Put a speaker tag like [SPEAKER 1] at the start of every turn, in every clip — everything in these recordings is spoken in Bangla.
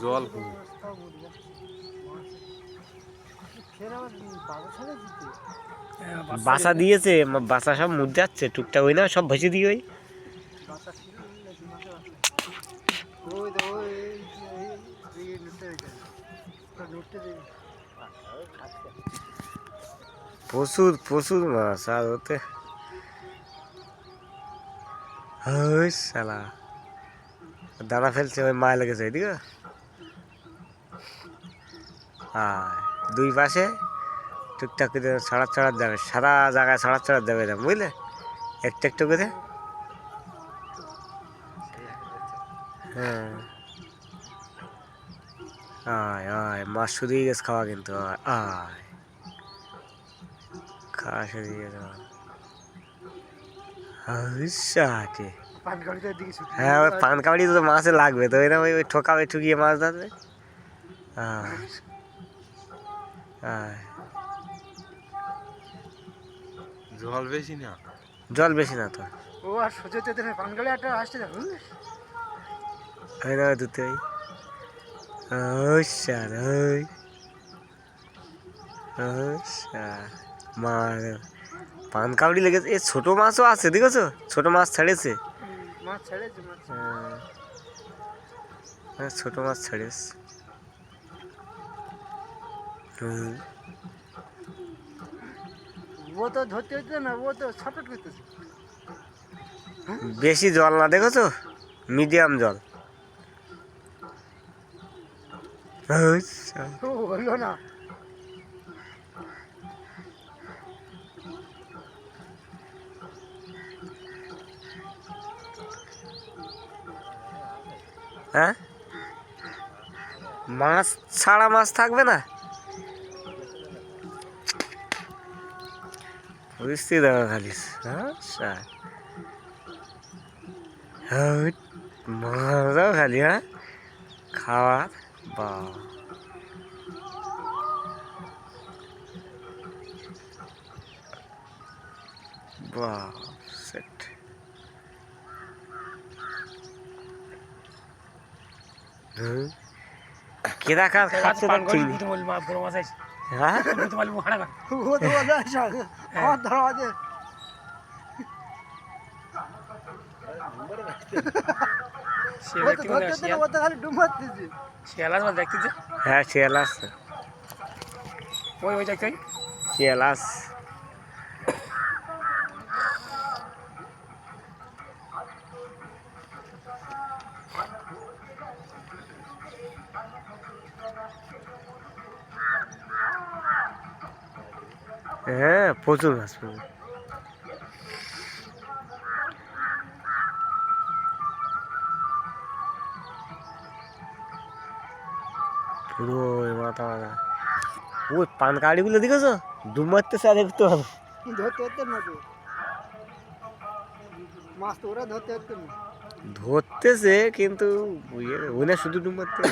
[SPEAKER 1] জল
[SPEAKER 2] বাসা দিয়েছে, বাসা সব মুড়ে যাচ্ছে টুকটাক, ওই না সব ভেসে দিয়ে ওই প্রচুর প্রচুর মাছ। আর ওতে ওই শালা দানা ফেলছে, ওই মায় লেগেছে এদিকে। আর দুই পাশে টুকটাক করে ছড়াত ছড়াত যাবে, সারা জায়গায় ছড়াত ছড়াত যাবে না, বুঝলে, একটু একটু করে। হ্যাঁ, আয় আয়, মাছ শুধুই গেছে খাওয়া, কিন্তু আয় আয়, খাওয়া শুধুই গেছে। হ্যাঁ, ওই পান কাবড়ি তো মাছে লাগবে তো, এরকম ওই ঠোকাবে, ঠুকিয়ে মাছ ধরবে।
[SPEAKER 1] জল বেশি না,
[SPEAKER 2] জল বেশি না তো।
[SPEAKER 3] ও আর সোজা পান গাড়ি একটা আসতে যাবে,
[SPEAKER 2] ওই না দুটোই। মার পান কাবড়ি লেগেছে। এ ছোট মাছও আছে, দেখেছো, ছোট মাছ ছেড়েছে।
[SPEAKER 3] মাছ ছেড়েছে,
[SPEAKER 2] হ্যাঁ, ছোট মাছ ছেড়েছে।
[SPEAKER 3] ও তো ধরতে হচ্ছে না, ও তো ছটফট করতেছে।
[SPEAKER 2] বেশি জল না, দেখেছো, মিডিয়াম জল।
[SPEAKER 3] হলো না,
[SPEAKER 2] হ্যাঁ, মাছ ছাড়া মাছ থাকবে না, পরিস্থিতি দেখা খালি। মাছও খালি, হ্যাঁ, খাওয়ার বা বাহ, সেট। কেদা কার খাচ্ছে তার ঠিক নেই। হ্যাঁ,
[SPEAKER 3] ও তো আমার ধরা আছে।
[SPEAKER 2] হ্যাঁ, শিয়াল আসছে, শিয়াল আসছে। হ্যাঁ, প্রচুর মাছ, প্রচুর। পুরো মাথা মাথা। ওই পান কাড়িগুলো দেখেছো, ডুব মারতেছে, আর দেখতে হবে।
[SPEAKER 3] ধরতে হচ্ছে না তো, মাছ তো ওরা ধরতে হচ্ছে না।
[SPEAKER 2] ধরতেছে কিন্তু ওই না শুধু ডুব মারতে।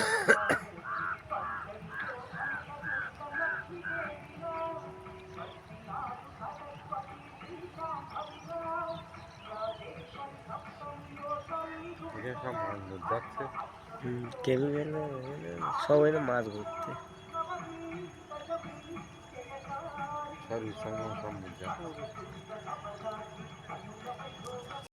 [SPEAKER 1] সব মাছ যাচ্ছে,
[SPEAKER 2] কেবল গেলে সবাই না মাছ ধরতে।
[SPEAKER 1] সব ইচ্ছা সব যাচ্ছে।